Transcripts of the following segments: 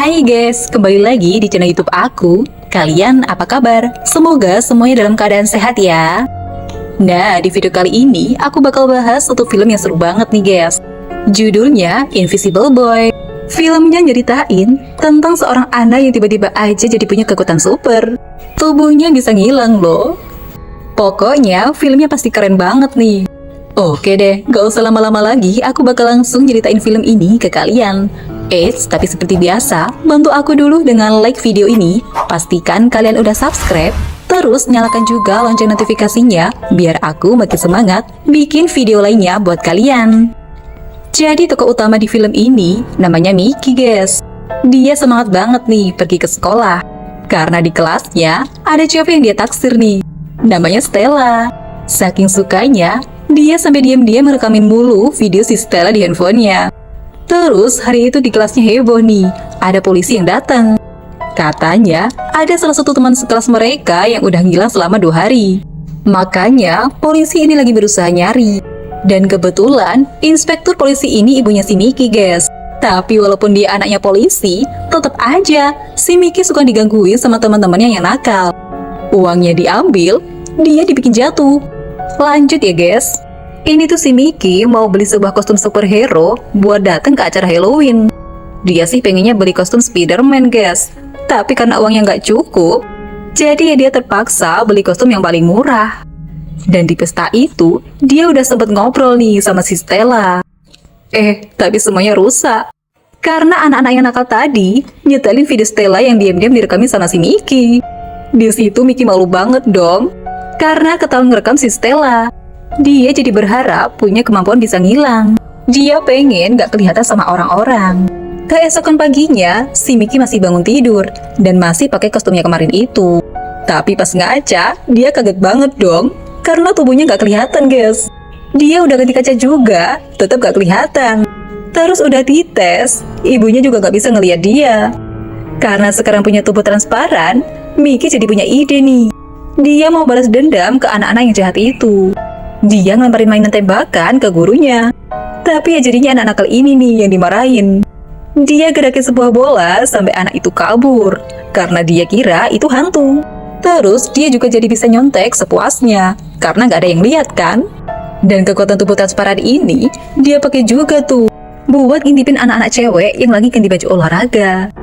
Hai guys, kembali lagi di channel YouTube aku. Kalian apa kabar? Semoga semuanya dalam keadaan sehat ya. Nah, di video kali ini aku bakal bahas satu film yang seru banget nih guys. Judulnya Invisible Boy. Filmnya nyeritain tentang seorang anak yang tiba-tiba aja jadi punya kekuatan super. Tubuhnya bisa ngilang loh. Pokoknya filmnya pasti keren banget nih. Oke deh, gak usah lama-lama lagi, aku bakal langsung ceritain film ini ke kalian. Tapi seperti biasa, bantu aku dulu dengan like video ini. Pastikan kalian udah subscribe, terus nyalakan juga lonceng notifikasinya, biar aku makin semangat bikin video lainnya buat kalian. Jadi tokoh utama di film ini namanya Mickey guys. Dia semangat banget nih pergi ke sekolah, karena di kelasnya ada cewek yang dia taksir nih, namanya Stella. Saking sukanya, dia sampai diam-diam merekamin mulu video si Stella di handphonenya. Terus hari itu di kelasnya heboh nih, ada polisi yang datang. Katanya ada salah satu teman sekelas mereka yang udah ngilang selama 2 hari. Makanya polisi ini lagi berusaha nyari. Dan kebetulan inspektur polisi ini ibunya si Mickey guys. Tapi walaupun dia anaknya polisi, tetap aja si Mickey suka digangguin sama teman-temannya yang nakal. Uangnya diambil, dia dibikin jatuh. Lanjut ya guys. Ini tuh si Mickey mau beli sebuah kostum superhero buat datang ke acara Halloween. Dia sih pengennya beli kostum Spider-Man guys. Tapi karena uangnya nggak cukup, jadi ya dia terpaksa beli kostum yang paling murah. Dan di pesta itu, dia udah sempet ngobrol nih sama si Stella. Tapi semuanya rusak. Karena anak-anak yang nakal tadi nyetelin video Stella yang diam-diam direkamin sama si Mickey. Di situ Mickey malu banget dong. Karena ketahuan ngerekam si Stella. Dia jadi berharap punya kemampuan bisa ngilang. Dia pengen gak kelihatan sama orang-orang. Keesokan paginya, si Mickey masih bangun tidur dan masih pakai kostumnya kemarin itu. Tapi pas ngaca, dia kaget banget dong, karena tubuhnya gak kelihatan guys. Dia udah ganti kaca juga, tetap gak kelihatan. Terus udah dites, ibunya juga gak bisa ngelihat dia. Karena sekarang punya tubuh transparan, Mickey jadi punya ide nih. Dia mau balas dendam ke anak-anak yang jahat itu. Dia ngelemparin mainan tembakan ke gurunya. Tapi ya jadinya anak nakal ini nih yang dimarahin. Dia gerakin sebuah bola sampai anak itu kabur, karena dia kira itu hantu. Terus dia juga jadi bisa nyontek sepuasnya, karena gak ada yang lihat kan. Dan kekuatan tubuh transparan ini, dia pakai juga tuh, buat ngintipin anak-anak cewek yang lagi ganti baju olahraga.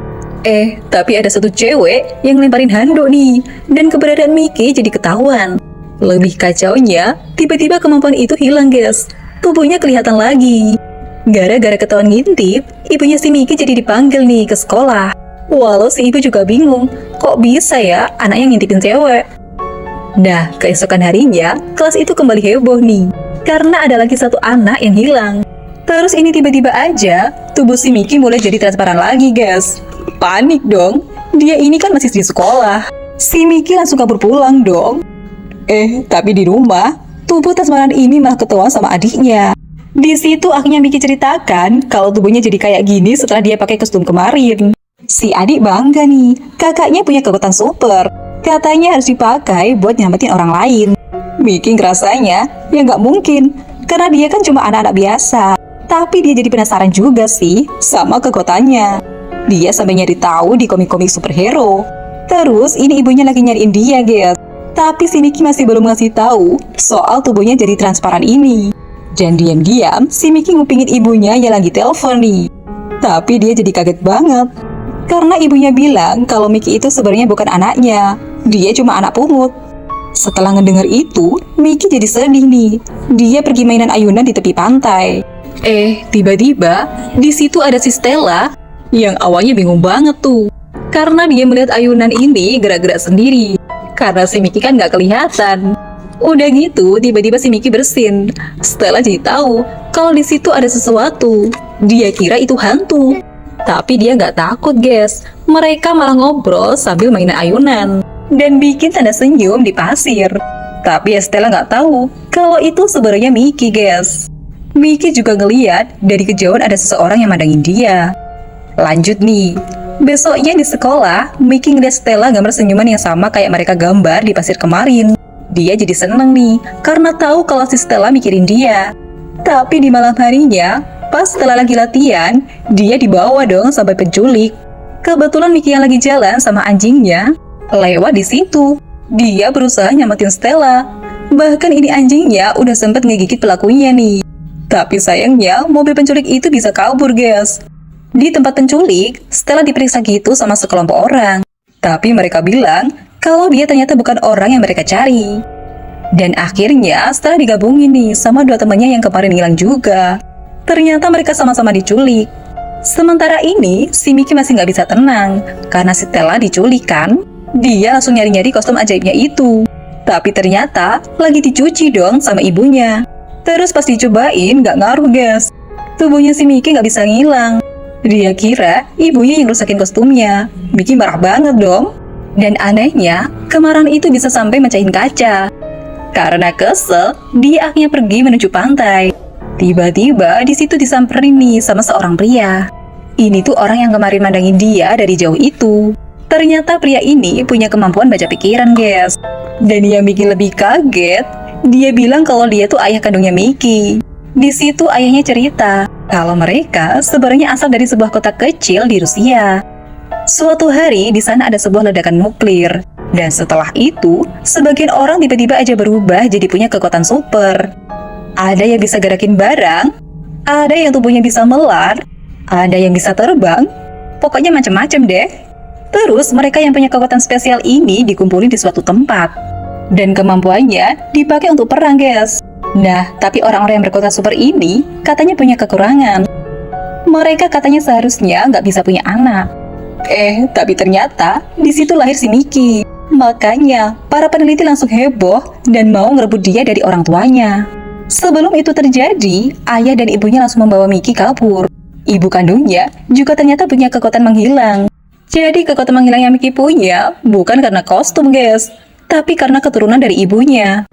Tapi ada satu cewek yang lemparin handuk nih, dan keberadaan Mickey jadi ketahuan. Lebih kacaunya, tiba-tiba kemampuan itu hilang guys. Tubuhnya kelihatan lagi. Gara-gara ketahuan ngintip, ibunya si Mickey jadi dipanggil nih ke sekolah. Walau si ibu juga bingung, kok bisa ya anak yang ngintipin cewek? Nah, keesokan harinya, kelas itu kembali heboh nih, karena ada lagi satu anak yang hilang. Terus ini tiba-tiba aja, tubuh si Mickey mulai jadi transparan lagi guys. Panik dong, dia ini kan masih di sekolah. Si Mickey langsung kabur pulang dong. Tapi di rumah, tubuh transparan ini malah ketahuan sama adiknya. Di situ akhirnya Mickey ceritakan kalau tubuhnya jadi kayak gini setelah dia pakai kostum kemarin. Si adik bangga nih, kakaknya punya kekuatan super. Katanya harus dipakai buat nyelamatin orang lain. Mickey ngerasanya ya nggak mungkin, karena dia kan cuma anak-anak biasa. Tapi dia jadi penasaran juga sih sama kekuatannya. Dia sampai nyari tahu di komik-komik superhero. Terus ini ibunya lagi nyariin dia guys. Tapi si Mickey masih belum ngasih tahu soal tubuhnya jadi transparan ini. Dan diam-diam si Mickey ngupingin ibunya yang lagi telepon nih. Tapi dia jadi kaget banget. Karena ibunya bilang kalau Mickey itu sebenarnya bukan anaknya. Dia cuma anak pungut. Setelah ngedenger itu, Mickey jadi sedih nih. Dia pergi mainan ayunan di tepi pantai. Tiba-tiba di situ ada si Stella yang awalnya bingung banget tuh. Karena dia melihat ayunan ini gerak-gerak sendiri. Karena si Mickey kan gak kelihatan. Udah gitu, tiba-tiba si Mickey bersin. Stella jadi tahu kalau di situ ada sesuatu. Dia kira itu hantu. Tapi dia gak takut guys. Mereka malah ngobrol sambil mainan ayunan dan bikin tanda senyum di pasir. Tapi ya Stella gak tahu kalau itu sebenarnya Mickey guys. Mickey juga ngeliat dari kejauhan ada seseorang yang mandangin dia. Lanjut nih, besoknya di sekolah, Mickey ngeliat Stella gambar senyuman yang sama kayak mereka gambar di pasir kemarin. Dia jadi seneng nih, karena tahu kalau si Stella mikirin dia. Tapi di malam harinya, pas Stella lagi latihan, dia dibawa dong sampai penculik. Kebetulan Miki yang lagi jalan sama anjingnya lewat di situ. Dia berusaha nyamatin Stella. Bahkan ini anjingnya udah sempet ngegigit pelakunya nih. Tapi sayangnya mobil penculik itu bisa kabur, guys. Di tempat penculik, Stella diperiksa gitu sama sekelompok orang. Tapi mereka bilang kalau dia ternyata bukan orang yang mereka cari. Dan akhirnya Stella digabungin nih sama dua temannya yang kemarin hilang juga. Ternyata mereka sama-sama diculik. Sementara ini, si Miki masih nggak bisa tenang. Karena si Stella diculik kan, dia langsung nyari-nyari kostum ajaibnya itu. Tapi ternyata lagi dicuci dong sama ibunya. Terus pas dicobain nggak ngaruh, guys. Tubuhnya si Miki nggak bisa ngilang. Dia kira ibunya yang rusakin kostumnya. Miki marah banget dong. Dan anehnya, kemarahan itu bisa sampai mecahin kaca. Karena kesel, dia akhirnya pergi menuju pantai. Tiba-tiba di situ disamperin nih sama seorang pria. Ini tuh orang yang kemarin mandangin dia dari jauh itu. Ternyata pria ini punya kemampuan baca pikiran, guys. Dan yang bikin lebih kaget, dia bilang kalau dia tuh ayah kandungnya Miki. Di situ ayahnya cerita kalau mereka sebenarnya asal dari sebuah kota kecil di Rusia. Suatu hari di sana ada sebuah ledakan nuklir. Dan setelah itu, sebagian orang tiba-tiba aja berubah jadi punya kekuatan super. Ada yang bisa gerakin barang, ada yang tubuhnya bisa melar, ada yang bisa terbang, pokoknya macam-macam deh. Terus mereka yang punya kekuatan spesial ini dikumpulin di suatu tempat. Dan kemampuannya dipakai untuk perang, guys. Nah, tapi orang-orang yang berkekuatan super ini katanya punya kekurangan. Mereka katanya seharusnya nggak bisa punya anak. Tapi ternyata di situ lahir si Miki. Makanya para peneliti langsung heboh dan mau ngerebut dia dari orang tuanya. Sebelum itu terjadi, ayah dan ibunya langsung membawa Miki kabur. Ibu kandungnya juga ternyata punya kekuatan menghilang. Jadi kekuatan menghilang yang Miki punya bukan karena kostum, guys, tapi karena keturunan dari ibunya.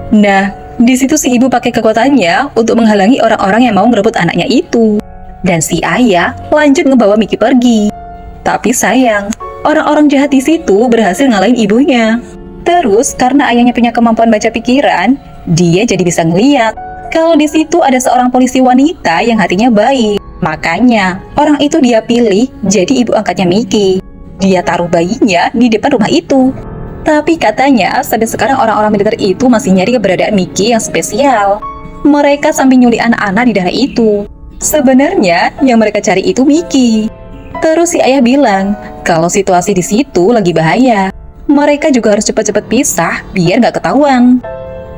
Nah, di situ si ibu pakai kekuatannya untuk menghalangi orang-orang yang mau ngerebut anaknya itu. Dan si ayah lanjut ngebawa Miki pergi. Tapi sayang, orang-orang jahat di situ berhasil ngalahin ibunya. Terus karena ayahnya punya kemampuan baca pikiran, dia jadi bisa ngeliat kalau di situ ada seorang polisi wanita yang hatinya baik. Makanya orang itu dia pilih jadi ibu angkatnya Miki. Dia taruh bayinya di depan rumah itu. Tapi katanya sampai sekarang orang-orang militer itu masih nyari keberadaan Miki yang spesial. Mereka sambil nyulik anak-anak di daerah itu. Sebenarnya yang mereka cari itu Miki. Terus si ayah bilang kalau situasi di situ lagi bahaya. Mereka juga harus cepat-cepat pisah biar nggak ketahuan.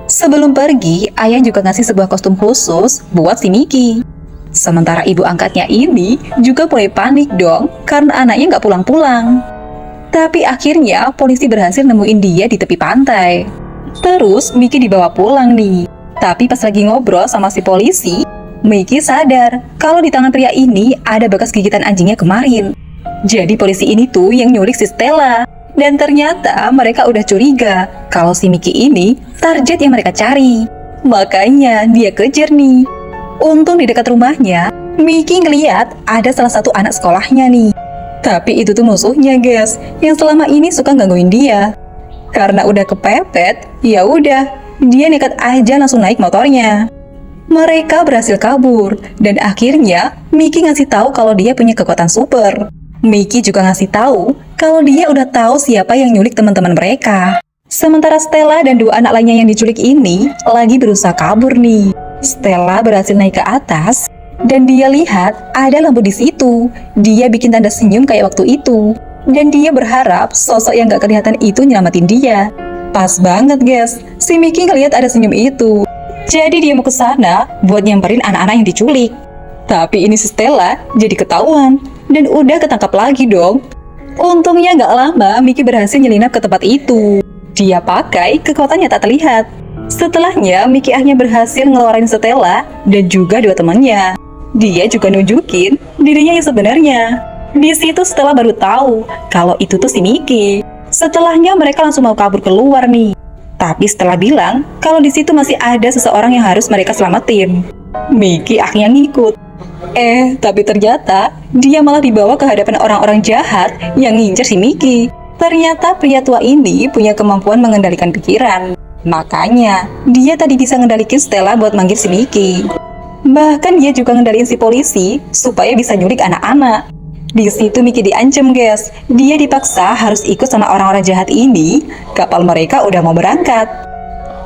Sebelum pergi, ayah juga ngasih sebuah kostum khusus buat si Miki. Sementara ibu angkatnya ini juga mulai panik dong karena anaknya nggak pulang-pulang. Tapi akhirnya polisi berhasil nemuin dia di tepi pantai. Terus Miki dibawa pulang nih. Tapi pas lagi ngobrol sama si polisi, Miki sadar kalau di tangan pria ini ada bekas gigitan anjingnya kemarin. Jadi polisi ini tuh yang nyulik si Stella. Dan ternyata mereka udah curiga kalau si Miki ini target yang mereka cari. Makanya dia kejar nih. Untung di dekat rumahnya, Miki ngeliat ada salah satu anak sekolahnya nih. Tapi itu tuh musuhnya, guys, yang selama ini suka gangguin dia. Karena udah kepepet, ya udah, dia nekat aja langsung naik motornya. Mereka berhasil kabur, dan akhirnya Miki ngasih tahu kalau dia punya kekuatan super. Miki juga ngasih tahu kalau dia udah tahu siapa yang nyulik teman-teman mereka. Sementara Stella dan dua anak lainnya yang diculik ini lagi berusaha kabur nih. Stella berhasil naik ke atas dan dia lihat ada lampu di situ. Dia bikin tanda senyum kayak waktu itu. Dan dia berharap sosok yang gak kelihatan itu nyelamatin dia. Pas banget, guys, si Miki ngelihat ada senyum itu. Jadi dia mau ke sana buat nyamperin anak-anak yang diculik. Tapi ini si Stella jadi ketahuan dan udah ketangkap lagi dong. Untungnya gak lama Miki berhasil nyelinap ke tempat itu. Dia pakai kekuatannya tak terlihat. Setelahnya Miki akhirnya berhasil ngeluarin Stella dan juga dua temannya. Dia juga nunjukin dirinya yang sebenarnya. Di situ Stella baru tahu kalau itu tuh si Miki. Setelahnya mereka langsung mau kabur keluar nih. Tapi Stella bilang kalau di situ masih ada seseorang yang harus mereka selamatin. Miki akhirnya ngikut. Tapi ternyata dia malah dibawa ke hadapan orang-orang jahat yang ngincer si Miki. Ternyata pria tua ini punya kemampuan mengendalikan pikiran. Makanya dia tadi bisa ngendalikin Stella buat manggil si Miki. Bahkan dia juga ngendaliin si polisi supaya bisa nyulik anak-anak. Di situ Miki diancam, guys. Dia dipaksa harus ikut sama orang-orang jahat ini. Kapal mereka udah mau berangkat.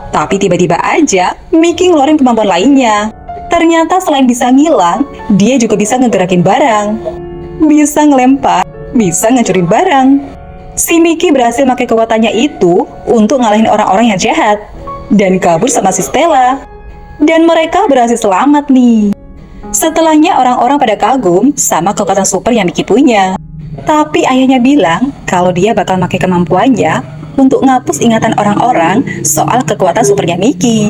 Tapi tiba-tiba aja Miki ngeluarin kemampuan lainnya. Ternyata selain bisa ngilang, dia juga bisa ngegerakin barang. Bisa ngelempar, bisa ngancurin barang. Si Miki berhasil pakai kekuatannya itu untuk ngalahin orang-orang yang jahat. Dan kabur sama si Stella. Dan mereka berhasil selamat nih. Setelahnya orang-orang pada kagum sama kekuatan super yang Miki punya. Tapi ayahnya bilang kalau dia bakal pakai kemampuannya untuk ngapus ingatan orang-orang soal kekuatan supernya Miki.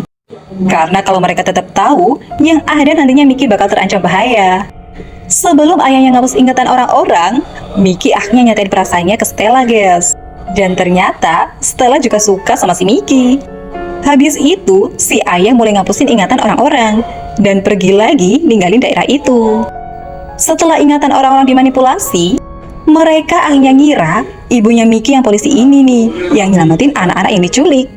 Karena kalau mereka tetap tahu, yang ada nantinya Miki bakal terancam bahaya. Sebelum ayahnya ngapus ingatan orang-orang, Miki akhirnya nyatain perasaannya ke Stella, guys. Dan ternyata Stella juga suka sama si Miki. Habis itu, si ayah mulai ngapusin ingatan orang-orang dan pergi lagi ninggalin daerah itu. Setelah ingatan orang-orang dimanipulasi, mereka akhirnya ngira ibunya Miki yang polisi ini nih yang nyelamatin anak-anak yang diculik.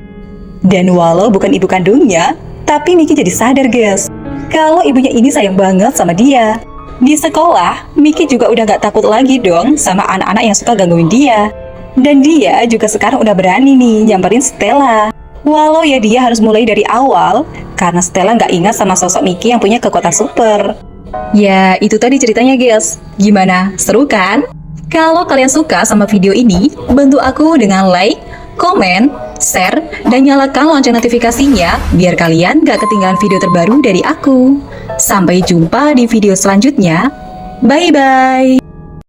Dan walau bukan ibu kandungnya, tapi Miki jadi sadar, guys, kalau ibunya ini sayang banget sama dia. Di sekolah, Miki juga udah gak takut lagi dong sama anak-anak yang suka gangguin dia. Dan dia juga sekarang udah berani nih nyamperin Stella. Walau ya dia harus mulai dari awal, karena Stella nggak ingat sama sosok Miki yang punya kekuatan super. Ya, itu tadi ceritanya, guys. Gimana? Seru kan? Kalau kalian suka sama video ini, bantu aku dengan like, komen, share, dan nyalakan lonceng notifikasinya, biar kalian nggak ketinggalan video terbaru dari aku. Sampai jumpa di video selanjutnya. Bye-bye!